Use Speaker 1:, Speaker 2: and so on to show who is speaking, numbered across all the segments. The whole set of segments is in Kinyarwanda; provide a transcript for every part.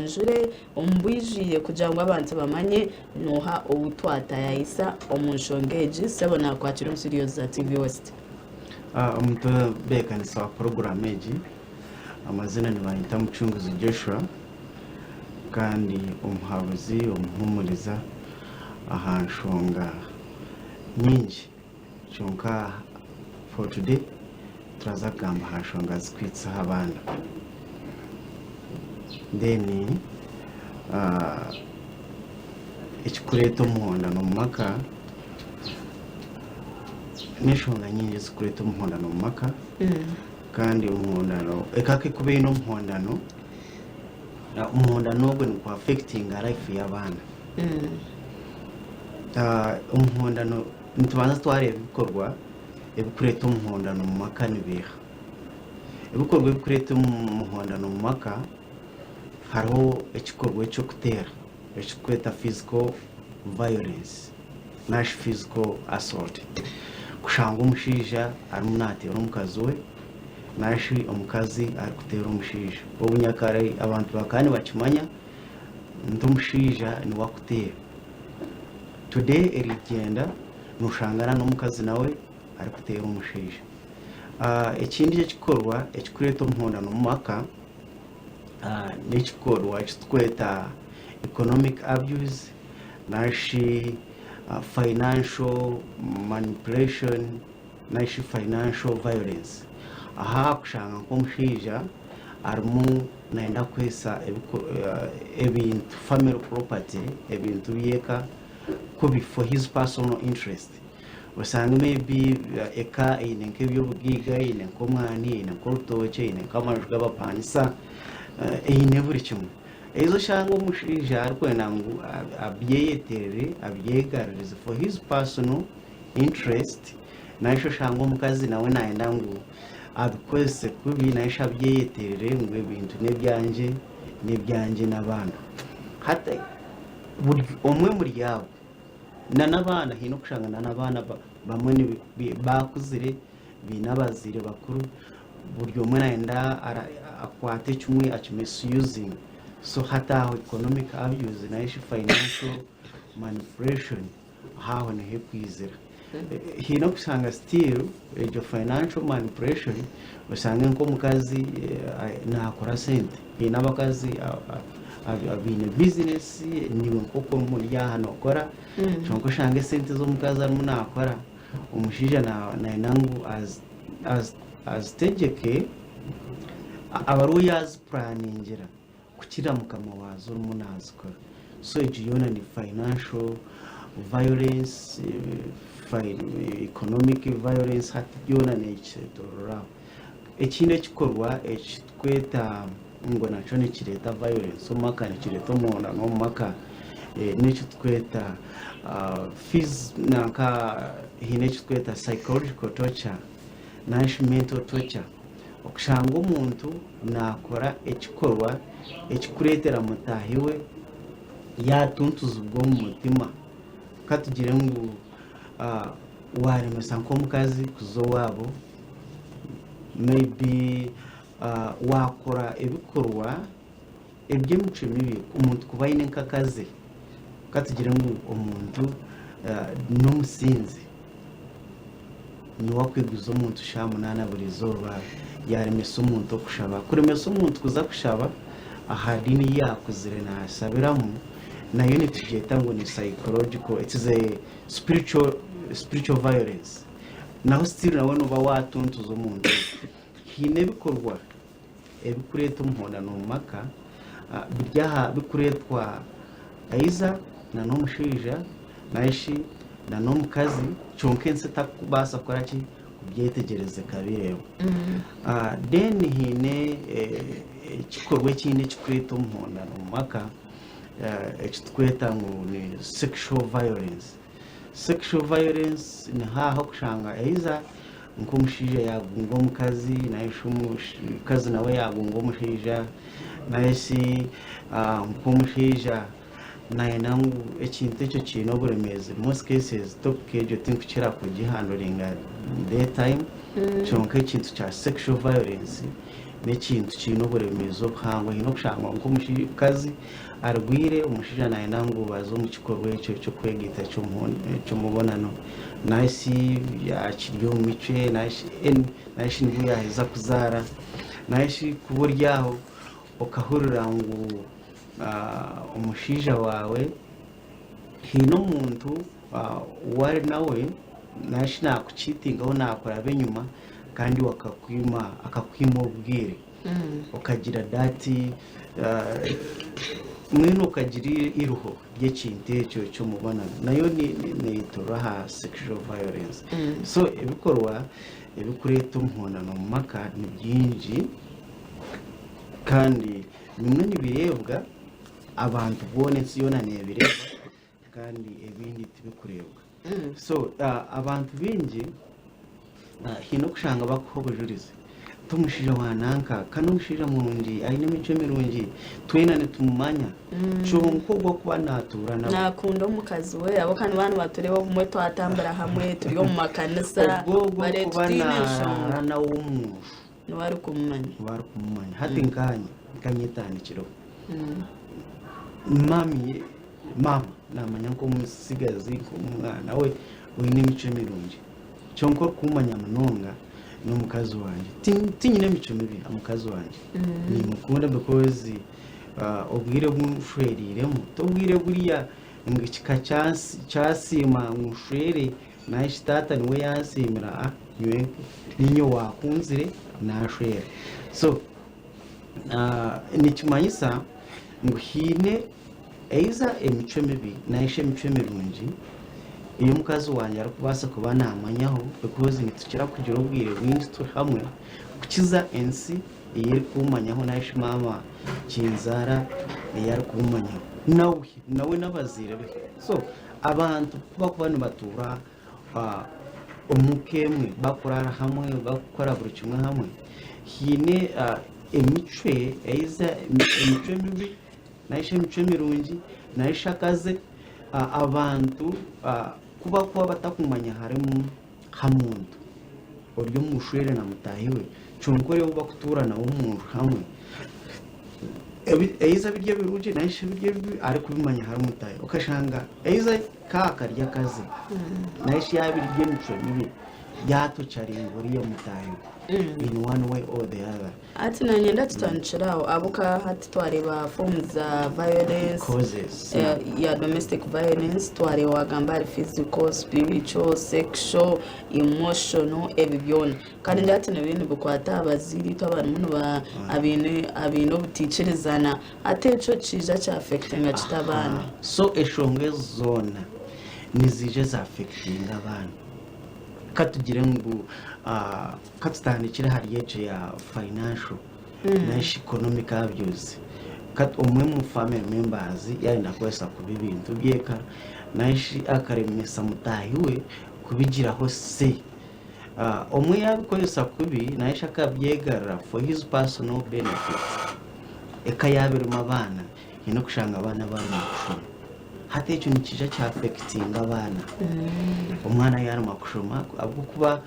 Speaker 1: tubanjure umbwijiye kugira ngo abantu bamanye nuha ubutwata yahisa omunshongeji sebona kwakira studios za TV West.
Speaker 2: Omuntu bekanisa wa program eji amazina ni bayita Mucunguzi Joshua kandi umuhabuzi umuhumuriza ahanshonga nyingi chonka for today turazagamba hanshonga zikwitsa abana then ikikureta umuhondano mu maka nishonga nyingi zikureta umuhondano mu maka kandi umuhondano ekake kubeye no umuhondano ubwo ni ku affecting life y'abana umuhondano nitubanza twareba ibikorwa ebikureta umuhondano mu maka nibiha ibikorwa bikureta umuhondano mu maka hariho ikikorwa cyo kutera ekikweta physical violence nash physical assault kushanga umushinja arimu natera omukazi we nashi omukazi ari kutera omushinja obunyakare abantu bakani bakimanya ntumushinja ni wakutera today erigenda nushangana n'omukazi nawe ari kutera omushinja ekindi ekikorwa ekikureta omuhondano mu maka n'ekikorwa kitweta economic abuse nashi financial manipulation nashi financial violence aha kushanga nk'omushinja arimu naenda kwesa ebintu family property ebintu byeka kubi for his personal interest usanga maybe eka ine nk'ebyobugiga ine nk'omwani ine nk'orutookye ine nk'amaju g'abapanisa ine buri kimwe ezo shanga omushinja arikwenda ngu abyeyeterere abyegarurize for his personal interest naisho shanga omukazi nawe naenda ngu abikwese kubi naisho abyeyeterere ngu ebintu n'ebyanje n'abaana hata omwe muri yabo n'abaana hino kushanga n'abaana bamwe bakuzire binabazire bakuru buri omwe naenda akwate kimwe akimisusing so hata aho economic abuse naisho financial manipulation haho niho kwizira hino kushanga still ejo financial manipulation usanga nk'omukazi nakora sente hino abakazi abine business niwe nk'uko muri hano okora cyangwa ushanga sente z'omukazi arimu nakora omushinja naenda ngu as tegeke abaruho yazipuraningira kukira mukama wazo orimu nazikora so egyo yona ni financial violence economic violence hati byona nekiretoreraho ekindi ekikorwa ekitweta ngo nakyo nikireta violence omumaka nikireta omuhondano omu maka nekyo tweta nanka hine ekitweta psychological torture nashi mental torture okushanga omuntu nakora ekikorwa ekikuretera mutahi we yatuntuzibwa omu mutima katugire ngu waremesa nk'omukazi kuza owaabo maybe wakora ebikorwa eby'emico mibi omuntu kuba aine nk'akazi katugire ngu omuntu n'omusinzi niwakweguza omuntu shamunana buri izooba yaremesa omuntu okushaba kuremesa omuntu kuza kushaba aha dini yakuzire nasabiramu nayo nitugyeta ngu ni psychological it is a spiritual violence naho still nawe noba watuntuza omuntu hine ebikorwa ebikureta omuhondano mu maka biryaha bikuretwa aiza na n'omushinja naishi na n'omukazi kyonka ensi takubaasa kukora ki kubyetegereze kabireho then hine ekikorwa ekindi ekikureta omuhondano mu maka ekitweta ngu ni sexual violence ni haho kushanga aiza nk'omushinja yagunga omukazi naishi omukazi nawe yagunga omushinja naishi nk'omushinja naenda ngu ekintu ekyo kiine oburemezi most cases topic egyo tinkukira kugihanduringa daytime kyonka ekintu kya sexual violence n'ikintu kino buremezo buhangwa hino kushangwa nk'umukazi arwire umushija naye nangubaza mu kikorwa icyo cyo kwegita cyo mubonano nasi yakiryo mu mice nasi nibwo yaheza kuzara nasi kuburyaho ukahurira ngo umushija wawe hino muntu wari nawe nasi nakucitingaho nakora benyuma kandi akakwima ubwire ukagira dati mwino ukagira iruho ry'ikintu icyo cyo mubonana nayo ni turaha sexual violence so ibikorwa ibikureta umunano mu maka ni byinshi kandi bimwe n'ibirebwa abantu bonetse iyo naniye birebwa kandi ibindi tibikurebwa so abantu bingi hino kushanga bakubujurize tumushija wananka kanushija mungi aine mico mirungi twenane tumumanya chonko gwo kuba naturana
Speaker 1: nakunda umukazi we abo kandi bantu batureba umwe twatambara hamwe turiyo mu makanisa
Speaker 2: bare tutineshana na umuntu
Speaker 1: nwari kumumanya
Speaker 2: hati nkanyitanikiro mama namanya ko musigazi ko umwana we wine mico mirungi chonko kumanya munonga n'umukazi wanjye tinyine mico mibi amukazi wanjye ni mukunda because ubwire bw'ushweriremo tubwire buriya ngikika cyasima ngushere na shitata niwe yasimira ywe ninyo wakunzire nashwera so nikimanyisa nguhine eiza emico mibi naishe mico mirungi iyo mukazi wanjye arakubasa kuba namanyaho because nitukira kugira ubwire bwinshi turi hamwe kukiza ensi iri kumanyaho naishe mama kinzara yari kumanyaho nawe n'abazire be so abantu kuba batura umukemwe bakorara hamwe bakora buri kimwe hamwe hine emicwe eiza emico mibi naishe mico mirungi naishe akaze abantu kuba batakumanya harimo hamuntu uryo mushure na mutahiwe chunkore uba kuturana umuntu hamwe eiza birye biruje naishe birye ari kubimanya hari mutahi ukashanga eiza karya kazi naishe yabirye mico mibi yato chari ngoriya mutahi in one way or the other
Speaker 1: ati nanyenda tutanchiraho abuka hati twareba forms za violence
Speaker 2: causes
Speaker 1: ya domestic violence twareba gambari physical spiritual sexual emotional ebibyona kandi ndati n'ibintu bukwata abaziri tw'abantu ba abintu buticerezana ateco cija cha affecting kitabana
Speaker 2: so eshonge zona nizije za affecting abantu katugire ngo katutandikira hariyeje ya financial na economic abuse umwe mu family members yari nakwesa kubibintu byeka naishi akaremesa mutahiwe kubigiraho se umwe yabikoresa kubi naishi akabyegara for his personal benefit ekayabiruma abana hino kushanga abana bari mu kushoma hate icyo ni kija cya affecting abana umwana yari makushoma abwo kuba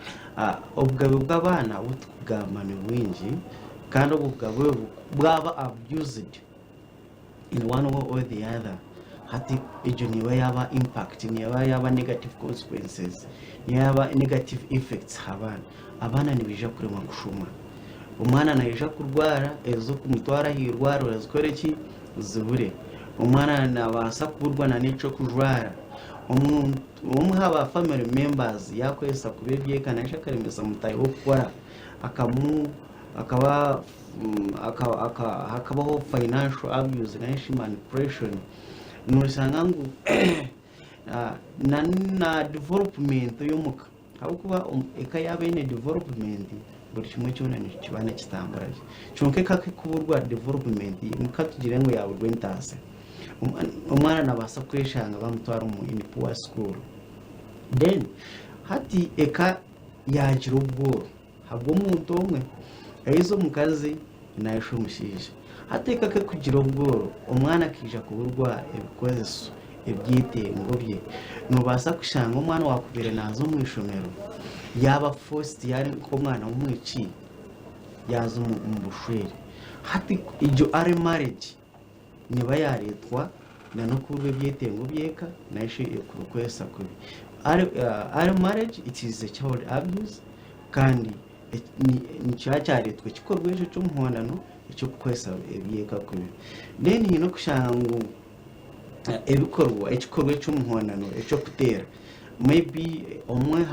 Speaker 2: ubwabe bw'abana butgamane bwinji kandi ubwabe bwaba abused in one way or the other hati icyo niwe yaba impact niwe yaba negative consequences yaba negative effects abana nibija kuri makushoma umwana naija kurwara ezo kumutwara hirwara urazkoreki zibure umwana nabasa kuburwa na nico kujwara umwe haba family members yakwesa kubebyeka naisha karemesa mutayi wo gukora akabaho financial abuse naisha manipulation nusanga ngo na development y'umuka aho kuba ekayaba ine development buri kimwe cyone kibana kitambaraje cyonke kake kuburwa development mukatugire ngo yaburwe ntase umwana nabasa kweshanga bamutwara mu in poor school then hati eka yagira ubwo habwo umuntu umwe yayizo mukazi nayisho mushije hati eka ke kugira ubwo umwana kija kuburwa ebikozeso ebyite ngobye nubasa kushanga umwana wakubere nazo mu ishomero yaba first yari ko mwana umwici yaza mu bushwere hati ijo ari marriage niba yaretwa na no kurwe byetengo byeka naishe kurukwesa kubi ari marriage it is a child abuse kandi ni cyaretwe kikorwa ejo cy'umuhonano icyo kwesa byeka kubi then hino kushangu igikorwa cy'umuhonano icyo kutera maybe omwe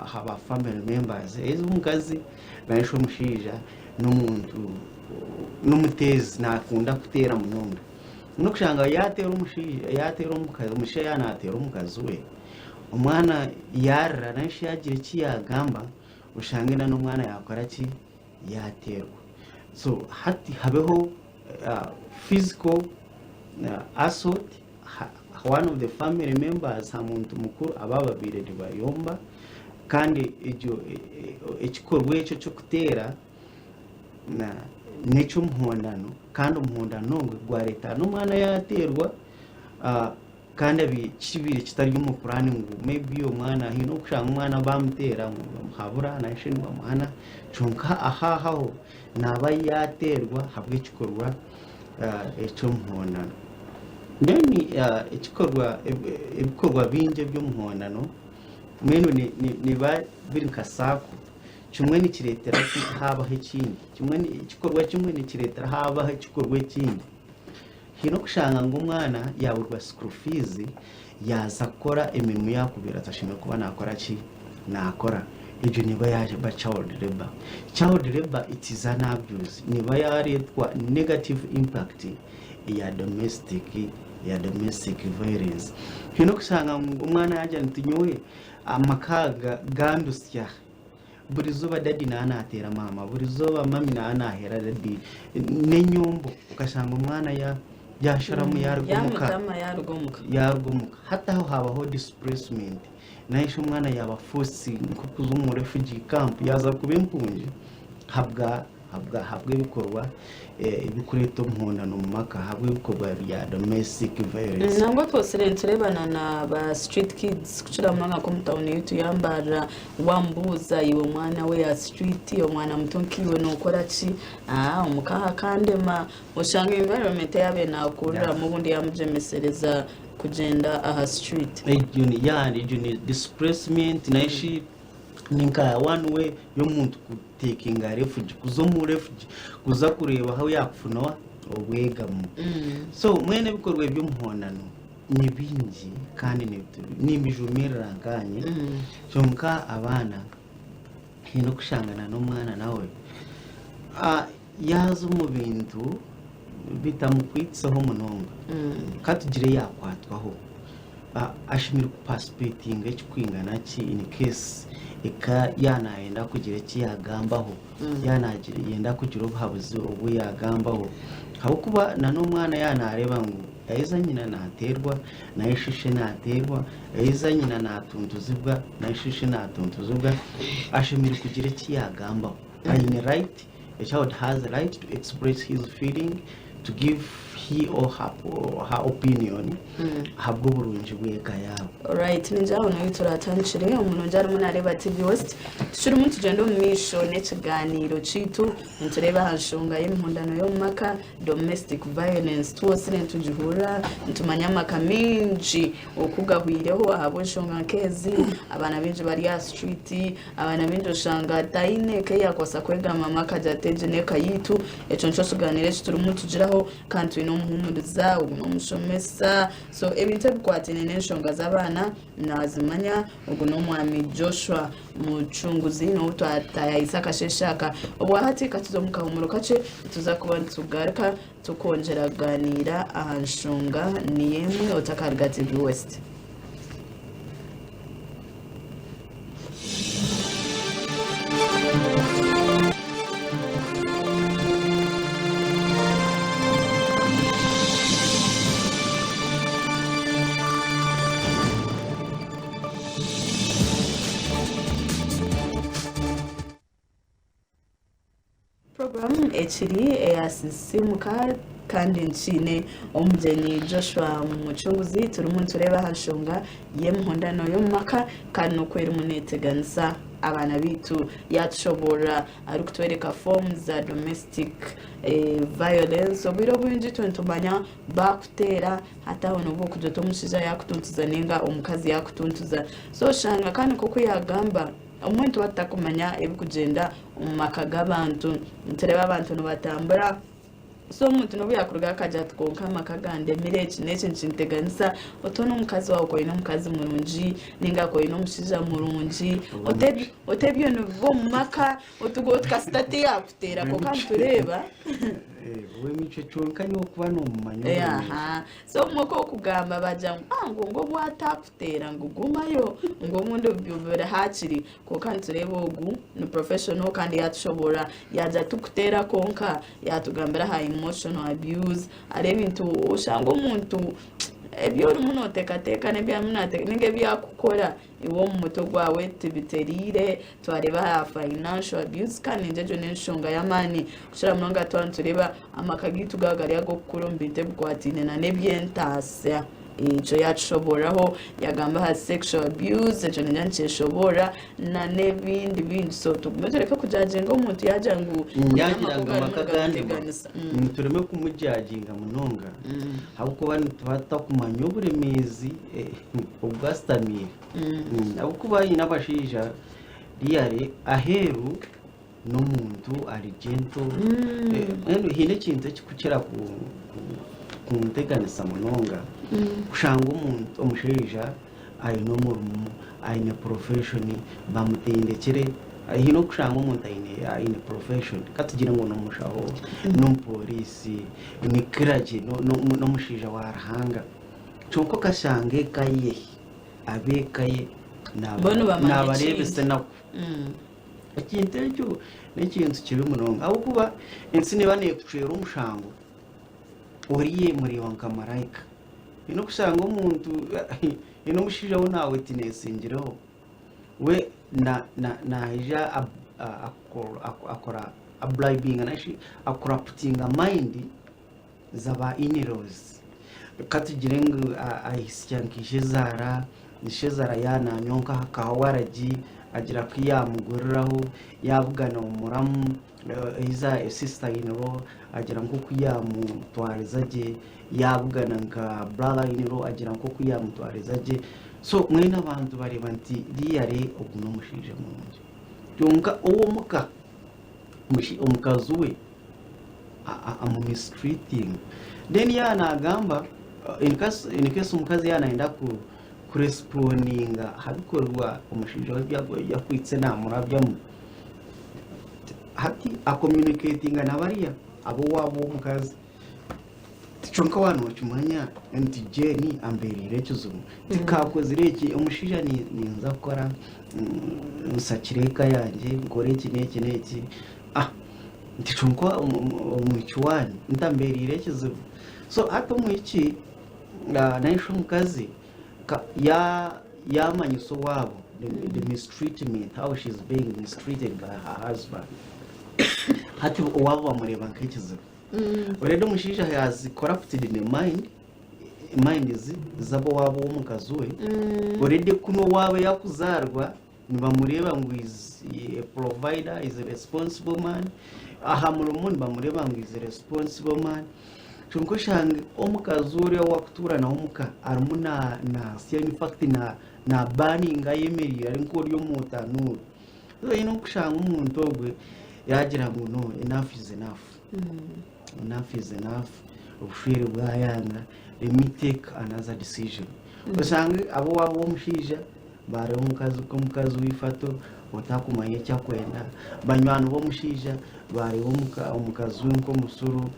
Speaker 2: haba family members ezo umukazi naisho mushija n'umuntu n'umutezi nakunda kutera munonga no kushanga yatera umukazi umushe yanatera umukazi we umwana yarra naisho yagira kiyagamba ushangina n'umwana yakora ki yaterwa so hati habeho physical assault one of the family members hamuntu mukuru abababire bayomba kandi igikorwa icyo cyo kutera n'icyo umuhondano kandi umuhondano gwa leta n'umwana yaterwa kandi abikibire kitari mu Qur'ani ngo maybe uyo mwana hino kushanga umwana bamutera habura na ishinwa mwana chunka ahaho naba yaterwa habwe igikorwa icyo umuhondano neni ibikorwa binje by'umuhondano mwene ni biri nkasako kimwe ni kiretera habaho ikindi kimwe ni igikorwa kimwe ni kiretera habaho igikorwa ikindi hino kushanga ngo umwana yaburwa school fees yaza akora imirimo yakubira atashimye kuba nakora ki nakora ibyo niba yaje ba child labor it is an abuse niba yaretwa negative impact ya domestic violence hino kushanga umwana yaje ntinyowe amakaga gandusya buri zuba dadi na anatera mama buri zuba mami na anahera dadi nenyombo ukashanga umwana yasharamu yarugumuka hata aho habaho displacement naisho umwana yaba force nkukuzo mu refugee camp yaza kuba impunzi habwa ibikorwa ibikureto muhondano mu maka habwe ibikorwa bya domestic violence
Speaker 1: nangwa twose turebana na ba street kids kuchira mwana ko mutawuni yitu yambara wambuza iwe mwana we ya street yo mwana mutonkiwe no ukora ki umukaha kandema ushanga environment yabe na kurira mu bundi yamujemesereza kugenda aha street
Speaker 2: ejuni displacement naishi ninka one way yo muntu kutekinga refugee kuza kureba aho yakufuna obwegamo so mwene bikorwe by'umuhonano ni bingi kandi ni bijumira ranganye cyonka abana hino kushangana n'umwana nawe yazo mu bintu bitamukwitseho munonga katugire yakwatwaho ashimira participating ekikwingana ki in case eka yanaenda kugira ki yagambaho yanagira yenda kugira obuhabuzi obu yagambaho hakuba na n'umwana yanareba ngo aiza nyina naterwa na ishishe naterwa aiza nyina natuntuzibwa na ishishe natuntuzibwa ashimira kugira ki yagambaho in right a child has a right to express his feeling to give he or her opinion habwo burunji bweka yabo
Speaker 1: right ninjaho no yituratanshire umuntu njara munareba TV West tshuri umuntu gendo misho nekiganiro citu ntureba hanshunga y'imhundano yo maka domestic violence twose ntujihura ntumanya maka minji okugahwireho abo shonga kezi abana binje bari ya street abana binje shanga taine ke yakosa kwega mama kajateje neka yitu eco nco suganire turi umuntu jiraho kandi no muhumuriza uno mushomesa so ebintu bikwatene n'enshonga z'abana nazimanya ugu no mwami Joshua muchunguzi no twataya Isaka Sheshaka obwahati katuzomuka umuro kace tuza kuba tugaruka tukongera ganira ahanshonga ni yemwe otakarga TV West. Program echiri eyasisimuka kandi nchine omujeni Joshua muchunguzi turi umuntu ureba hanshonga y'emhondano yo maka kandi no kwera umuneteganisa abana bitu yatushobora ari kutwereka forms za domestic violence obwire obwingi tumanya bakutera hata onobu kujota omushaija yakutuntuza ninga omukazi yakutuntuza so shanga kandi koko yagamba omuntu batakumanya ebikugenda omu maka g'abantu ntereba abantu nibatambura so omuntu nobu yakuruga akajya twonka amaka gandemire eki n'eki nikinteganisa otona omukazi wawe koine omukazi murungi ninga koine omushaija murungi otebyo nibiva omu maka otugo tukasitati yakutera ko kandi tureba
Speaker 2: wemico cyonka niwo kuba n'omumanya
Speaker 1: so mwoko okugamba bajya ngo bwatakutera ngo gumayo ngo omuntu byubere hakiri ko kandi tureba ogu ni professional kandi yatushobora yajya tukutera konka yatugambira ha emotional abuse ari ebintu ushanga omuntu ebyo urimo notekateka ninge byakukora iwo mu muto gwawe tubiterire twareba ha financial abuse kandi njejo n'enshonga y'amani kushira munonga tureba amakagitu gagari yago kukurumbite bwatine na nebyentasa icyo yashoboraho yagamba ha sexual abuse icyo nyankeshobora na n'ibindi bindi so tugumezereka kujajenga umuntu yaja ngo
Speaker 2: yagiranga makagandi tureme kumujaginga munonga ahubwo bani tubata kumanya uburemezi ubwastamire ahubwo bayi nabashija riyare aheru n'umuntu ari gentle hine kintu kikukira kunteganisa munonga kushanga umuntu omushaija ayine omurumu ayine profession bamutendekere hino kushanga umuntu ayine profession katugira ngo n'omushaho n'umupolisi n'ikiraje n'omushaija warahanga cyoko kashange kaye abekaye n'abarebese nako ikintu ekyo n'ikintu kibi munonga aho kuba ensini bane kucera omushango oriye muri wanka marayika ino kushanga umuntu ino mushija wo nawe tinesingiraho we na ija akora abribing anashi akorruptinga mind zaba iniros katugirenga ahisyankishe zara yana nyonka kahawaraji agira kwiyamuguriraho yavugana umuramu iza sister inero agira nko kuyamutwariza je yavugana nka brother inero agira nko kuyamutwariza je so mwene abantu bareba nti riyare oguno mushije munje cyonka uwo muka omukazi we mistreating then yana agamba in case omukazi yanaenda kurespondinga habikorwa omushije yakwitse namurabyamu hati communicating na bariya abo wabo omukazi tichonka wano kimanya nti jeni amberire kizumu tikakozire iki omushija ninza gukora nsakireka yanjye ngore iki neki tichonka omukiwani ntamberire kizumu so hata muiki naisho mukazi yamanyiso wabo the mistreatment how she's being mistreated by her husband hati wabo bamureba nk'ikizibu already omushaija has corrupted in the mind zabo wabo omukazi we already kuno wabo yakuzarwa nibamureba ngo is a provider, is a responsible man aha murumu nibamureba ngo is a responsible man chunko shange omukazi uri wakutura na omuka arimu na in fact na banninga yemerire ari nk'oryo mutanuru so ino kushanga umuntu ogwe yagira ngo no enough is enough enough is enough obushwere bwayanga let me take another decision usanga abo wabo omushija bare omukazi wifato otakumanya cyakwenda banywano bomushija bare omukazi nko musuru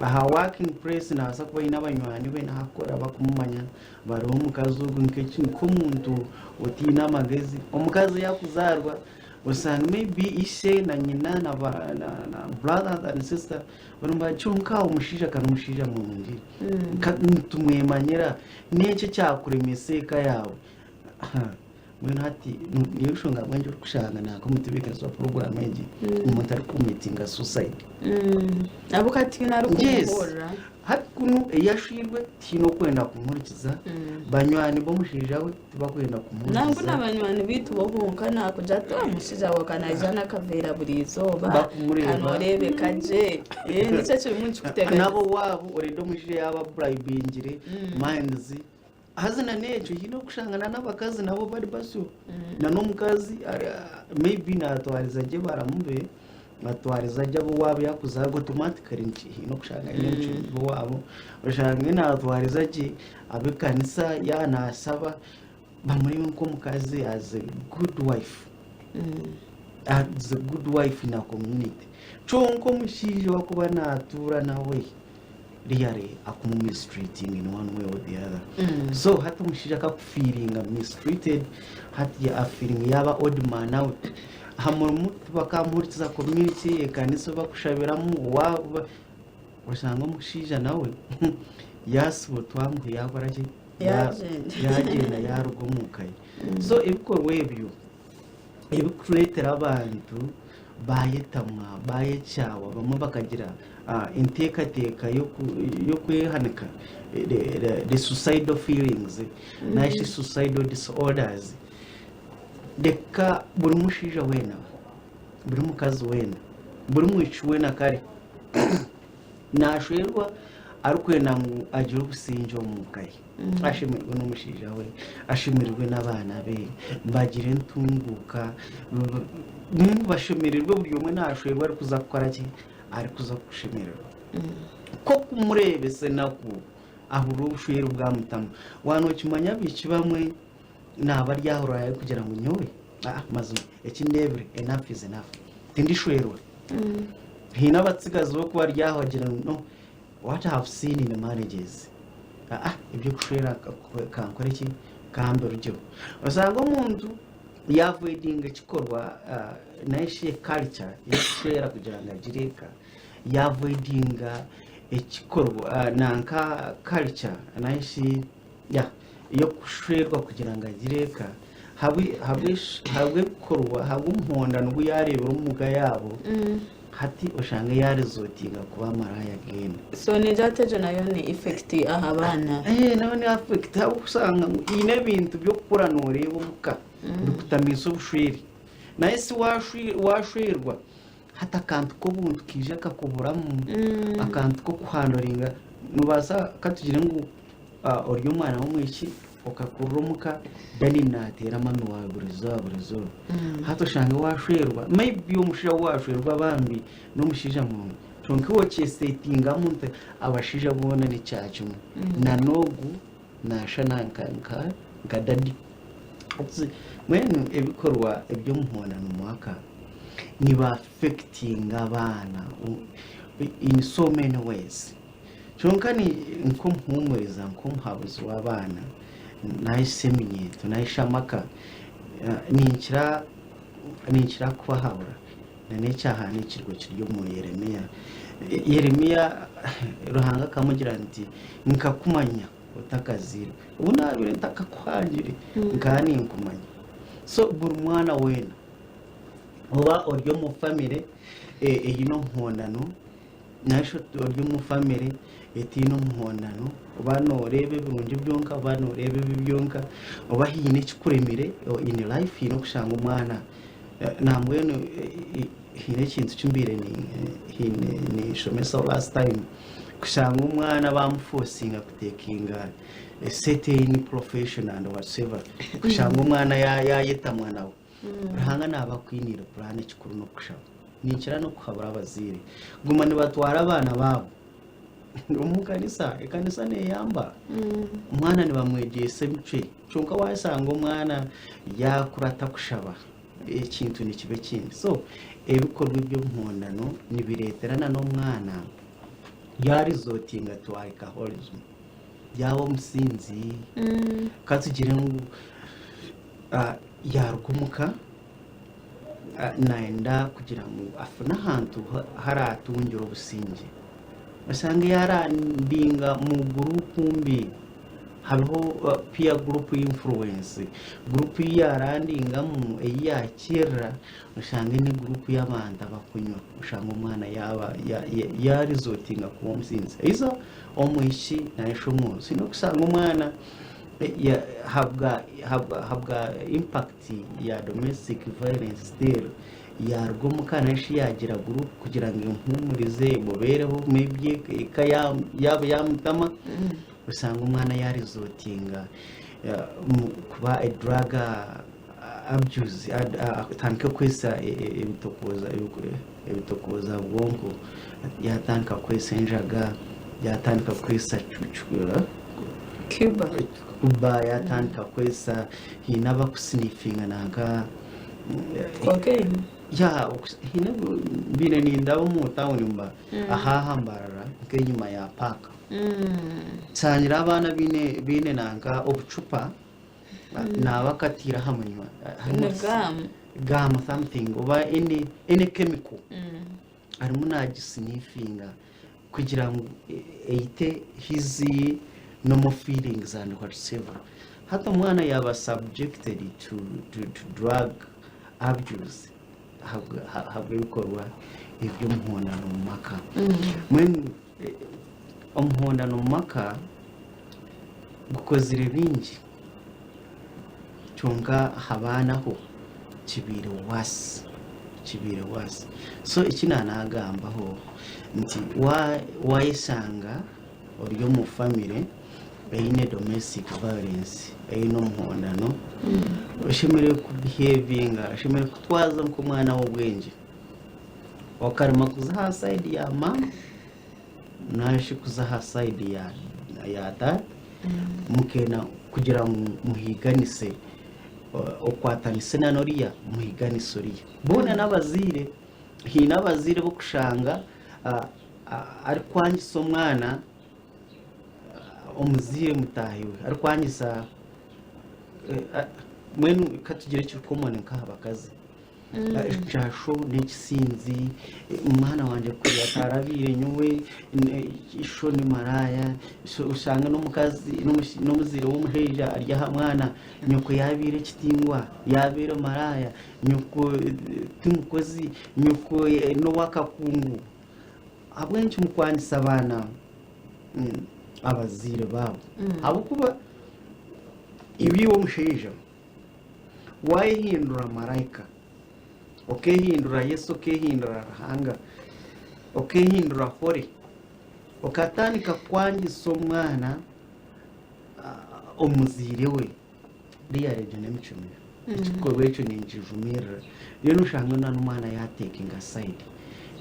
Speaker 2: aha working place na sakuba ina banywani be nakora bakumanya bare omukazi nk'eki nk'omuntu otina amagezi omukazi yakuzarwa usanga maybe ise na nyina na brother and sister barumba chunka omushija kana omushija mungi tumwemanyira n'eki cyakuremeseka yawe mwene hati yeshonga manje kushanga nako mutibika so program eji umuntu ari kumitinga suicide
Speaker 1: abo kati nari kuhora
Speaker 2: hati kuno yashirwe tino kwenda kumurikiza banywani bo mushija we tibakwenda kumurikiza
Speaker 1: nangu n'abanywani bitu bo bonka nakuja to mushija wa kanajana kavera buri izoba
Speaker 2: Bakumureba.
Speaker 1: kanorebe kaje nicyo kiri munsi kutega
Speaker 2: nabo wabo oredo mushije yaba bribingire minds hazina nejo hino kushangana n'abakazi nabo bari baso na n'omukazi maybe natwariza je baramube natwariza je bo wabo yakuzaga automatically nchi hino kushanga nejo bo wabo ushanga natwariza je abe kanisa yanasaba bamuri nko mukazi as a good wife as a good wife in a community chonko mushije wakuba natura nawe really mistreating in one way or the other so hata mushija ka feeling mistreated hati ya feeling yaba odd man out hamuru bakamuriza community ekanisa bakushabiramu waba usanga mushija nawe yasubo twamu yakora ki yagenda yarugumukaye so ibikorwa ebyo ebikuletera abantu bayetamwa bayecyawa bamwe bakagira intekateka yo kwehanika the suicidal feelings nashi suicidal disorders deka buri mushija wena buri mukazi wena buri mwici wena kare nashwerwa arukwena ngo agira ubusinjo mukaye ashimirwe n'umushija we ashimirwe n'abana be mbagire ntunguka nimba bashimirwe buri umwe nashwerwa ari kuza gukora ki ari kuza gushimirwa ko kumurebe se nako ahuru ushwera bwamutama wano kimanya bici bamwe nabaryahora kugira ngo nyowe mazuma ekindebure enough is enough tindi shwerwa hina batsigazi bo kuba ryahogira no what I have seen in the marriages ibyo kushwera kankora iki kambe rujyo usanga umuntu yavoidinga kikorwa naishe culture yashwera kugira ngo agireka yavoidinga ikikorwa nanka culture naishe iyo kushwerwa kugira ngo agireka habwe korwa habumponda nubwo yarebera umuga yabo hati ushanga yarizotinga kuba maraya again
Speaker 1: so nejatejo nayo ni effect aha bana
Speaker 2: nayo ni effect aho usanga ine bintu byo gukora noreba umuka bikutamisa ubushweri naisi washwerwa hata kantu ko buntu kije kakuburamo akantu ko kuhandoringa nubaza katugire ngo oryo mwana wo mwiki okakurumuka dani natera mami wawe burizo hato shanga washwerwa maybe umushija washwerwa bambi no mushija mu chonke wo chestatinga muntu abashija bona ni cyacu na nogu nasha nankanka gadadi mwene ebikorwa ebyo muhona numwaka ni ba affecting abana in so many ways chonka ni nkompumuriza nkompabuzi w'abana nayiseminye tunayishamaka ninkira kubahabura n'icyaha n'ikirgo kiryo mu Yeremiya ruhanga kamugira nti nkakumanya utakazira ubu nabire ntakakwangire ngani nkumanya so buri mwana wena oba oryo mu family eyino mpondano nasho oryo mu family etino muhondano bano rebe birungi byonka bano rebe bibyonka obahine kikuremire in life ino kushanga umwana namwene hine kintu cyumbire ni shomesa last time kushanga umwana bamuforcinga kutekinga a certain profession and whatever kushanga umwana yayeta mwana we hanga nabakwinira plan kikuru no kushaba nikira no kuhabura abazire guma ni batwara abana babo ikanisa ne yamba umwana ni bamwegeye semce chonka wasanga umwana yakurata kushaba ikintu ni kibe kindi so ebikorwa byo mpondano ni bireterana no mwana yarizotinga to alcoholism yawo musinzi katugire ngo yarugumuka naenda kugira ngo afuna hantu haratungira ubusinge basanga yarandinga mu gurupu mbi hariho peer group influence group yarandingamu eyakira ushanga ni group y'abantu abakunywa ushanga umwana yaba yarizotinga ku musinzi izo omwishi naisho munsi no kusanga umwana habwa impact ya domestic violence still yarwo mukanashi yagira group kugira ngo impumurize mubereho mebye yaba yamutama usanga umwana yarizotinga kuba a drug abuse atanka kwesa ibitokoza bwonko yatanka kwesa injaga yatanka kwesa chuchura kuba yatanka kwesa hinaba kusnifinga nanga
Speaker 1: okay
Speaker 2: ya hina bine ni ndawo mu town mba ahahambara kenyuma ya park sangira abana bine nanga obucupa nabakatira hamanywa gam something oba any chemical arimu nagisnifinga kugira ngo eite his normal feelings and whatever hata mwana yaba subjected to drug abuse habwe bikorwa ibyo muhondano mu maka umuhondano mu maka gukozire bingi cyonga habanaho kibire wasi so ikinanagambaho nti wayisanga oryo mu family eyine domestic violence eyino muhondano ushimire ku behavinga ushimire kutwaza nko mwana w'ubwenge wakarima kuzaha side ya mama nashi kuzaha side ya dad mukena kugira muhiganise okwatanise na noriya muhiganise oriya bona nabazire hinabazire bo kushanga ari kwangisa umwana omuzire mutahiwe ari kwangisa mwenu katugire cyo common nk'abakazi jasho n'ikisinzi umwana wanje kuri atarabire nyuwe isho ni maraya usanga no mukazi no muzire w'umuheja arya mwana nyuko yabire kitingwa yabire maraya nyuko tumukozi nyuko no wakakungu abwenci mukwandisa abana abazire babo abo kuba ibi wo musheja wayihindura marayika okehindura Yesu okehindura rahanga okehindura hore okatanika kwangisa umwana omuzire we riyarebye n'imicumire ikikorwa icyo ninjijumira rero ushanga na n'umwana yatekinga side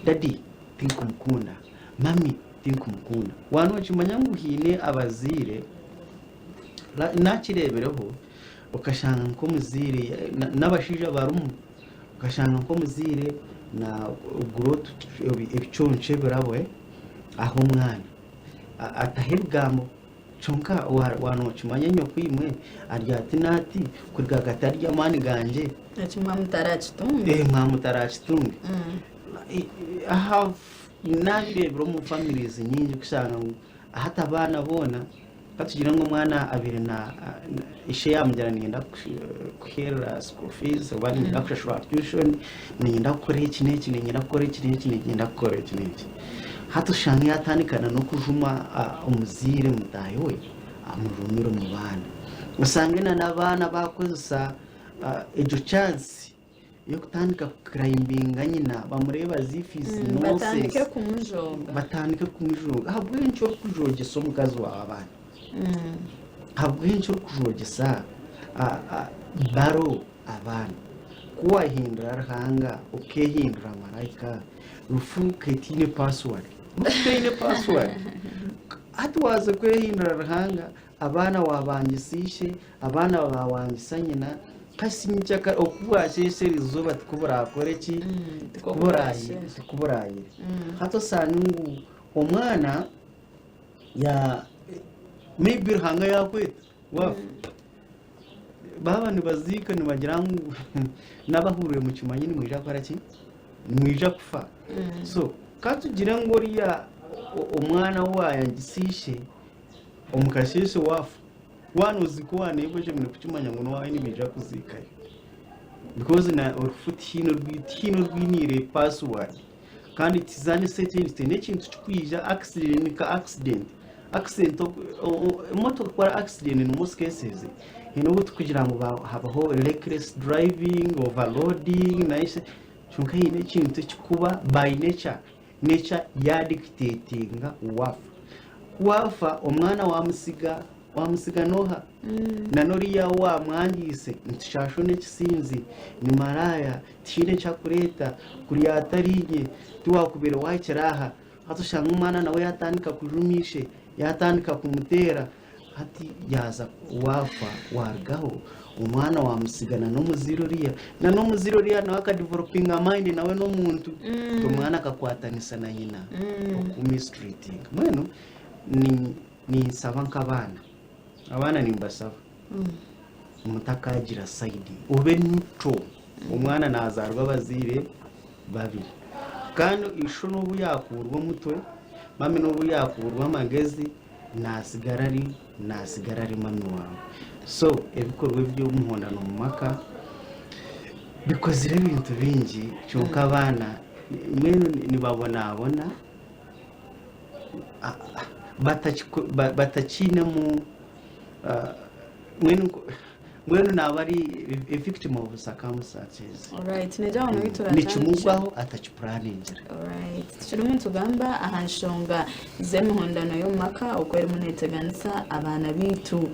Speaker 2: daddy tinkumukunda mami tinkumukunda wano kimanya nguhine abazire nakirebereho ukashanga nko muzire n'abashija barumu ukashanga nko muzire na growth ibiconce birawe aho mwana atahebwamo chonka wano kimanya nyo kwimwe aryati nati kurga gatarya mani ganje
Speaker 1: achimwa mutarachitunge
Speaker 2: mutarachitunge I have inabirebero mu families nyingi kusanga hata abana bona katugira ngo mwana abiri na ishe yamujyana ngenda kuhera school fees abandi ngenda kushashura tuition ngenda gukora iki n'iki ngenda gukora iki n'iki ngenda gukora iki n'iki hata ushanga yatanikana no kujuma umuzire mutayi we amurumiro mu bana usangena n'abana bakozesa ejo chance yo kutandika crimbinga nyina bamureba zifisi
Speaker 1: batandike
Speaker 2: kumujoga habwenci yo kujogesa umukazi wawe abana habwenci yo kujogesa baro abana kuwahindura rahanga ukehindura marayika rufu ketine password hati waza kwehindura rahanga abana wabangisishe abana bawangisanye na kasi nchaka okuwashe serizo batukubura koreki kuburayi hato sanungu omwana ya maybe rahanga yakweta wafu baba nibazika nibagira ngo nabahuriye mu kimanyi ni mwija koraki mwija kufa so katugira ngo riya omwana wayangisishe omukasheshe wafu wanu uziko waneboje mwe kuchimanya ngo wawe nimija kuzikayo because na urufut hino rwinire password kandi tizane settings n'ikintu cyukwija accident moto kwa accident in most cases kugira ngo habaho reckless driving, overloading nice chunka yine ikintu cykuba by nature ya dictatinga wafa umwana wamusiga noha na noriya wa mwangise ntishasho nekisinzi ni maraya tine cyakureta kuri yatarinye tuwakubere wakiraha hatushanga umwana nawe yatandika kujumishe yatandika kumutera hati yaza wafa wargaho umwana wamusigana no muziroriya nawe akadeveloping mind nawe no muntu umwana akakwatanisa na nyina kumistreating mwenu ni savanka abana nimbasaba umutakagira side ube nuco umwana nazarwa bazire babiri kandi isho n'ubu yakurwa mutwe mame n'ubu yakurwa amagezi nasigara mami wawe so ebikorwe by'umuhondano mu maka bikozire ibintu bingi cyuka abana mwene nibabona batakinemu mwene nabari a victim of circumstances.
Speaker 1: Alright, nejaho no bitura
Speaker 2: ni kimugwaho atakiplaningira.
Speaker 1: Alright, turi muntu gamba ahanshonga zemihondano yo maka ukwere muneteganisa abana bitu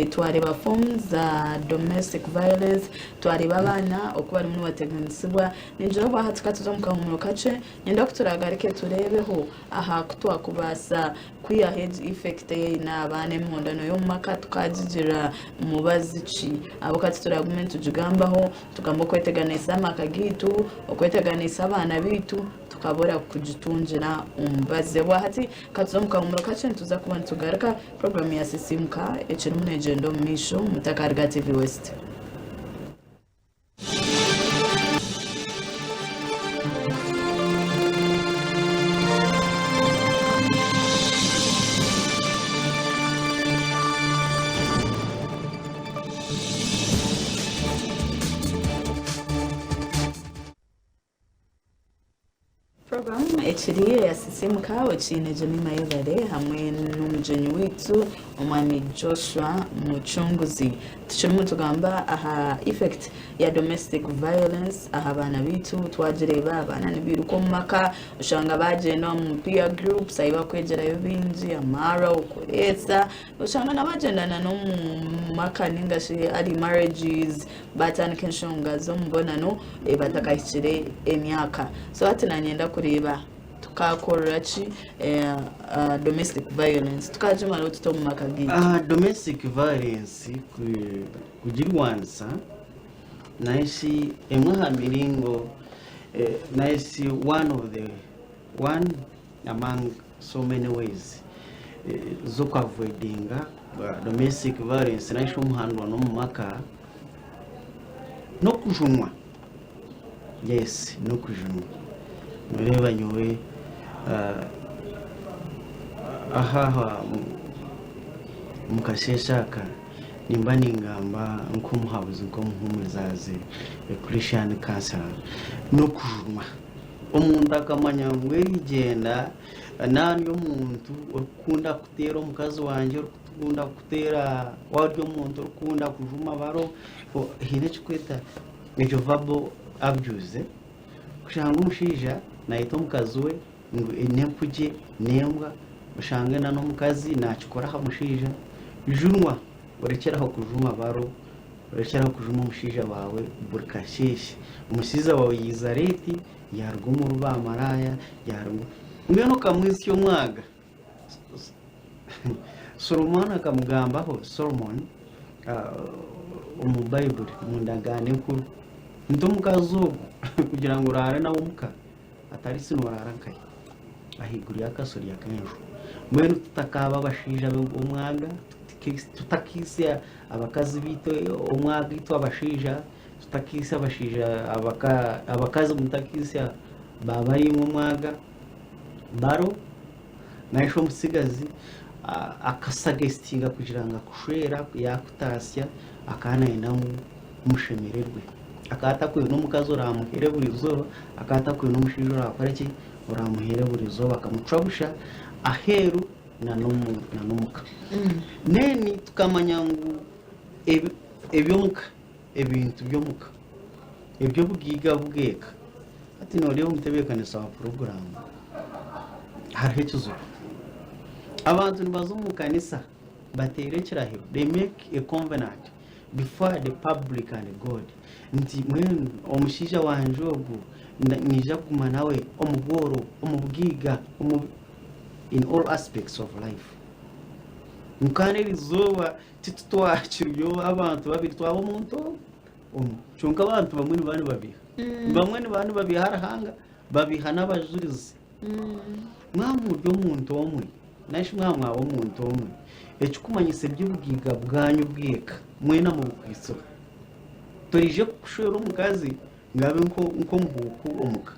Speaker 1: twareba forms za domestic violence twareba abana okubari mu bateganisibwa ninjoro bahatika tuzomukamumuro kace nyenda kuturagarike turebeho aha kutwakubasa kwiya head effect na abana imihondano yo maka tukajigira mubazici abo kati turagument tujugambaho tugamba kweteganisa amaka gitu okweteganisa abana bitu tukabora kujitunjira umbaze wahati katuzomuka mu kace tuza kuba tugaruka program ya sisimka eciri munegendo misho mutakarga TV West. Echiriye yasisimuka wachine Jemima Yobare hamwe n'umujenyi witu umwami Joshua Muchunguzi tuchirimu tugamba aha effect ya domestic violence aha bana bitu twagireba abana nibiruko maka ushanga bagenda mu peer groups ayiba kwegera yo binji amara ukureza ushanga nabagendana no mu maka ningashi ari marriages batana kenshonga zo mbonano batakahikire emyaka so ati nanyenda kureba tukakorachi domestic violence tukajima lo tuto makagiti
Speaker 2: domestic violence kujirwansa naisi emwaha miringo naisi one among so many ways zo avoidinga domestic violence naisi umuhandwa no mumaka no kujunwa yes no kujunwa mureba nyowe aha mukasheshaka nimba ningamba nk'umuhabuzi nk'umuzaze Christian cancer no kujuma umuntu akamanya ngo igenda nani yo muntu ukunda kutera umukazi wanje ukunda kutera waryo muntu ukunda kujuma baro hine chikweta nejo vabo abuse kushanga umushija nahita umukazi we ngo enempuje nembwa ushange na n'umukazi nakikora hamushija junwa urekeraho kujuma baro urekeraho kujuma umushija wawe burkasheshi umusiza wawe yizareti yargumu ruba maraya yargumu ngeno kamwisi yo mwaga Solomon akamugambaho Solomon mu Bible mu ndagane nkuru ndomukazo kugira ngo urare nawo muka atari sinorarankaya ahiguriya kasori yakenjo mwene tutakaba bashija umwaga tutakise abakazi bito umwaga ito abashija tutakise abashija abakazi mutakise babari mu mwaga baro naisho musigazi akasagestinga kugira ngo akushwera yakutasya akana inamu mushemererwe akata kwe n'umukazi uramuhere buri zuba akata kwe n'umushije urakora iki uramuhere buri zuba akamucabusha aheru na n'umuka neni tukamanya ngo ebyomuka ebintu byomuka ebyo bugiga bugeka ati no rero mutebekanisa wa program hariho ikizuba abantu nibazo mu kanisa baterekeraho they make a covenant before the public and God nti mwenu omushija wanje ogu nija kuguma nawe omubworo omubwiga in all aspects of life mukane rizoba titutwakiryo abantu babiri twabo muntu chonka abantu bamwe ni bantu babiha harahanga babiha n'abajurizi mwamuryo muntu omwe nashi mwamwa omuntu omwe ekikumanyise by'ubwiga bwanyu bweka mwena mu bukristo torije kushora umukazi ngabe nko mbuku omuka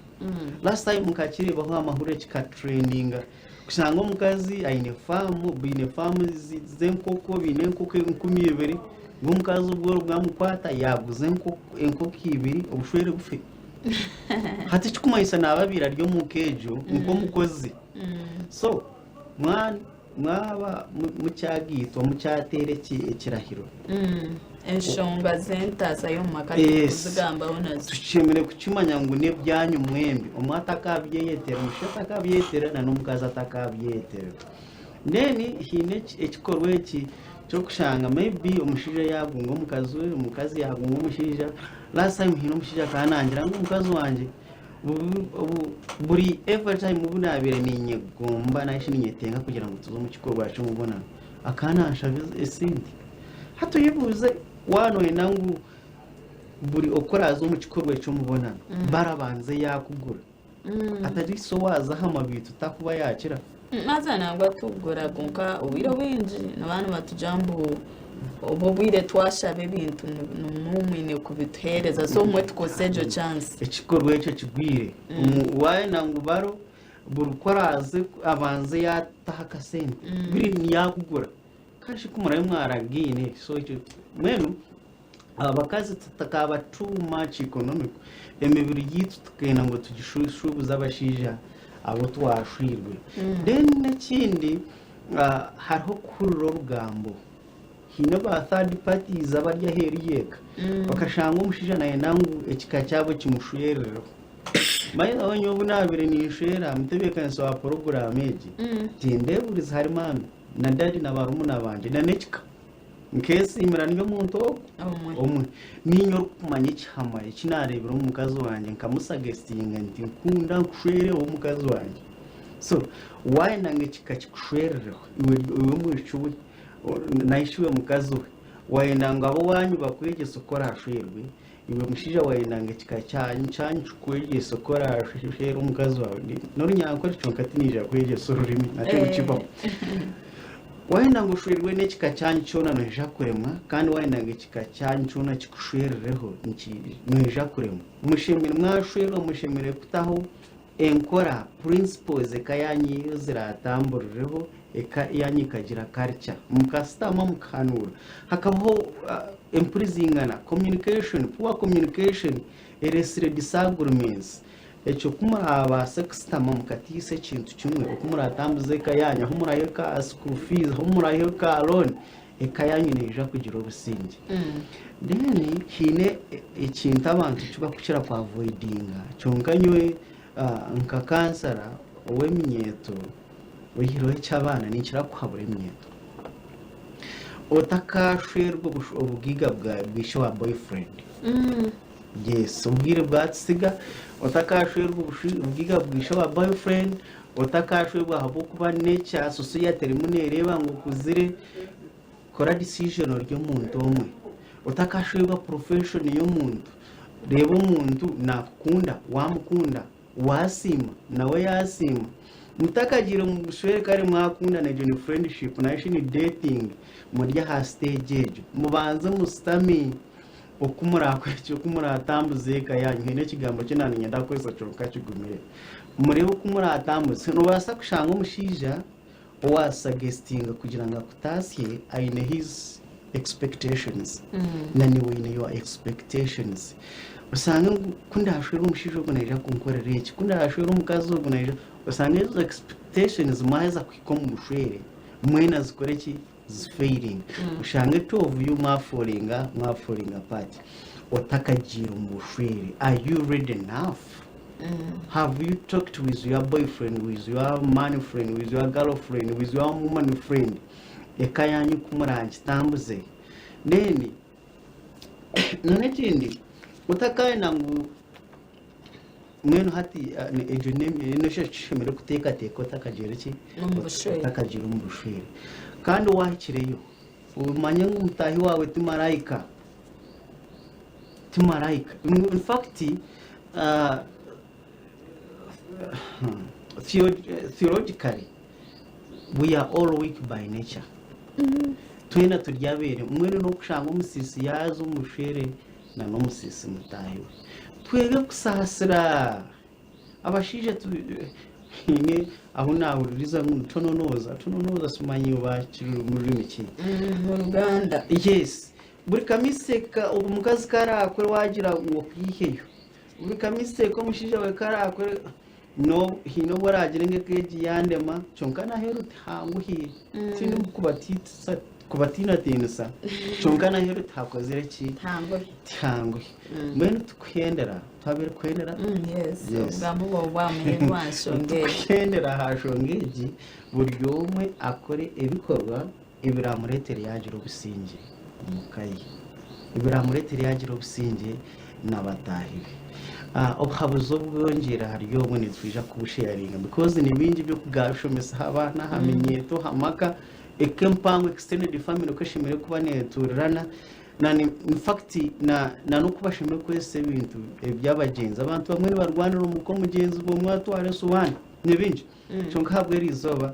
Speaker 2: last time mukakireba amahuro kika traininga kusanga umukazi aine farm zenkoko binenkoko 12 ngumukazi ubwo bwamukwata yaguze enkoko 2 obushwere bufe hati kikumanyisa nababira ryo mukejo nko mukozi so mwaba mucyagitwa mucyatere kirahiro
Speaker 1: enshonga zentaza yo makati kuzigambaho nazo
Speaker 2: tushemere kukimanya ngo ne byanyu mwembi umwata akabyeyetera umushata akabyeyetera na n'umukazi atakabyeyetera neni hine ekikorwa eki cyo kushanga maybe umushije yagunga umukazi yagunga umushije last time hino umushije kanangira ngo umukazi wanje buri every time ubunabire ninyegomba nashi ninyetenga kugira ngo tuzo mu kikorwa cyo mubona akanansha esindi hato yibuze wano enangu buri okorazo mu kikorwa cyo mubona barabanze yakugura atari so waza hamabitu takuba yakira
Speaker 1: maza nangwa atugura gunka ubiro winji nabantu batujambu obo bwire twashabe ibintu numumine kubitereza so mwe twosejo chance
Speaker 2: ekikorwa ecyo kigwire waye nangubaro burukoraze abanze yataka sente biri niyakugura kashi kumurayo mwaragine so icyo mwenu abakazi tutakaba too much economic emibiri yitu tukena ngo tugishubuza abashija abo twashirwe then n'ikindi hariho kururo rugambo hino ba third parties abarya heri yeka bakashanga umushija naye nangu ekika cyabo kimushwerero maye abanyo bunabire nishera mutebekanisa wa program eji tinde buri zarimano na dadi na barumuna banje na nekika nkesi imiranyo muntu omwe ninyo kumanya ikihama ikinarebera umukazi wanje nkamusagestinga nti nkunda nkushwere umukazi wanje so why nange kikakushwerero iwe mwishuwe naishuwe mukazi we wayenda ngabo wanyu bakwegesa ukora ashwerwe iwe mushija wayenda nge kikacyanyu kwegesa ukora ashwere umukazi wawe nori nyankora cyonkati nije kwegesa ururimi nacho kibaho wayenda ngo ushwerwe n'ekika cyanyu cyona noja kuremwa kandi wayenda ngo ekika cyanyu cyona kikushwerereho nkiri noja kuremwa mushemere mwashwerwa mushemere kutaho enkora principles ekayanyi ziratambureho eka yanyi kagira culture mukastama mukanura hakabaho imprisingana communication poor communication eresire disagreements echo kumara abasextama mukatise kintu kimwe okumuratambuze ekayanya humurayeka school fees humurayeka loan ekayanyi neja kugira obusingi then hine ekintu abantu kiba kukira kwa avoidinga chonkanywe nka kansara oweminyeto oyiro cy'abana nikira kwabura imyeto otakashwerwa obugiga bwa bisho wa boyfriend yes ubwire bwatsiga otakashwerwa obugiga bwisho wa boyfriend otakashwerwa habo kuba nature society rimunereba ngo kuzire kora decision ryo muntu omwe otakashwerwa profession yo muntu reba umuntu nakunda wamukunda wasima nawe yasima mutakagira mushwere kare mwakunda na journey friendship na shini dating muri ha stage ejo mubanze mustami okumurakwecyo kumuratambuze kayanyu hene kigambo kinaninya ndakwesa cyo kachigumire muri okumuratambuze no basa kushanga umushija wasuggestinga kugira ngo akutasye aine his expectations na niwe ine your expectations usanga kundashwera umushijo gunaija kunkorera iki kundashwera umukazi gunaija usanga izo expectations mwaza kwikoma mushwere mwena zikore ki failing ushange tovu you falling apart otakagira umushwere are you ready enough have you talked with your boyfriend with your man friend with your girlfriend with your woman friend ekayanyu kumurangi tambuze neni none kindi utakana ngo mwenu hati ejo neme no shemere kuteka teko takagira ki takagira umushwere kandi wahikireyo umanye ngumutahi wawe timarayika in fact theologically we are all weak by nature twena turyabere mwene no kushanga umusisi yazo umushwere na no musisi mutahiwe twege kusasira abashije ine aho nahuririza tunonoza sumanyi ubakiri muri miki
Speaker 1: mu Ruganda
Speaker 2: yes buri kamiseka umukazi karakore wagira ngo kwiheyo buri kamiseka umushije we karakore no hino waragira ngekeji yandema chonkana heruti hanguhi tindi kubatina tinsa chonkana heruti hakozere ki hanguhi mbene tukhendera twabere kwendera
Speaker 1: yes ugamubo bwamenye rwanshonge
Speaker 2: tukhendera hashongeji buri umwe akore ibikorwa ibiramuretere yagira ubusinge umukayi ibiramuretere yagira ubusinge nabatahiwe obhabuzo bwongera hariyo mwe nitwija kubusharinga because ni bingi byo kugashomesa abana hamenyeto hamaka ekempango extended family kweshimire kuba neturana na in fact na no kubashimire kwese ibintu byabagenza abantu bamwe barwanira umuko mugenzi bo mwatware suwani nibingi cyo nkabwe rizoba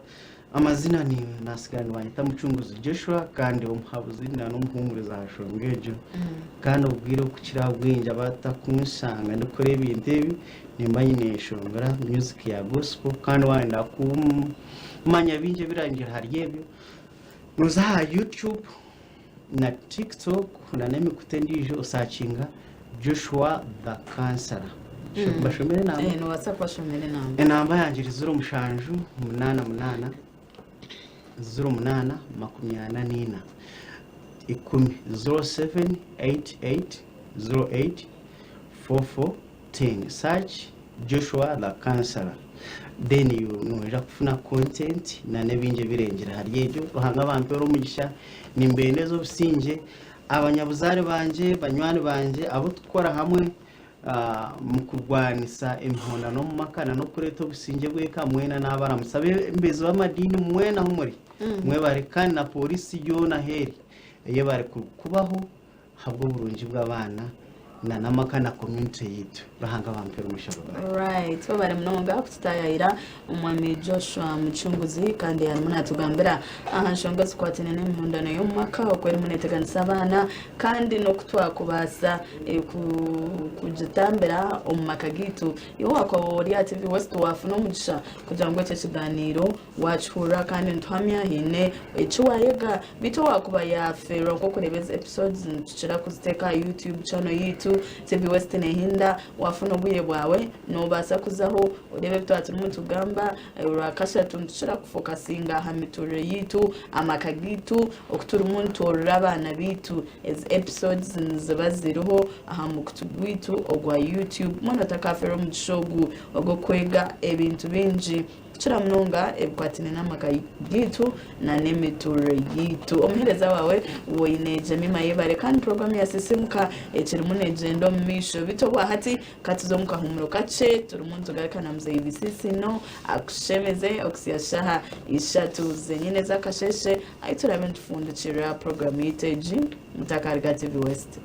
Speaker 2: amazina ni nasigani wanyita mucunguzi Joshua kandi umhabuzi na n'umuhumuriza hashongejo kandi ubwire kukira bwinja batakunsanga ndikore ibintu ibi nimanyineshongora music ya gospel kandi wanda kumanya binje birangira hariyebyo nuza YouTube na TikTok na nemi kutendije usacinga Joshua the Counselor bashomere namba
Speaker 1: no WhatsApp bashomere namba
Speaker 2: enamba yanjye 0888 08 makumyana 0788084410 search Joshua the Counselor then you know kufuna content na nebinje birengera hariyejo ruhanga abantu romugisha nimbenezo businge abanyabuzare banje banywani banje abo tukora hamwe mu kurwanisa imhona no makana no kureto businge bweka mwena nabara musabe mbezi b'amadini mwena humuri mwe barekana na polisi yo na heri ye bari kubaho habwo burungi bw'abana na namakana community yitu bahanga bampera umushababa
Speaker 1: right so bari mnonga kutayira umwami Joshua mucunguzi kandi yari munatugambira ahanshonga zikwatene n'imhundano yo mwaka okweri muneteganisa abana kandi no kutwakubasa kujitambira umakagitu yo wakobori TV West wafuno mugisha kugira ngo cyo kiganiro wachura kandi ntwamya hine ecyuwayega bito wakuba ya fero ko kurebeza episodes ntucira kuziteka YouTube channel yitu TV West nehinda wafuna buye bwawe no basa kuzaho urebe bitatu umuntu gamba urakasha tuntucira kufokasinga hamituro yitu amakagitu okutura umuntu urabana bitu as episodes nzabaziriho aha mukutugwitu ogwa YouTube mwana takafero mu shogu ogo kwega ebintu binji chira mnonga ebukwatine n'amakagitu na nemituro yitu omuhereza wawe woyineje mima yebare kandi program ya sisimka ekiri munegendo misho bitobwa hati katuzomuka humuro kace turumuntu garekana mze ibisisi no akushemeze oksiyashaha ishatu zenyine zakasheshe aitura bentufundukira program yiteji mutakarga TV West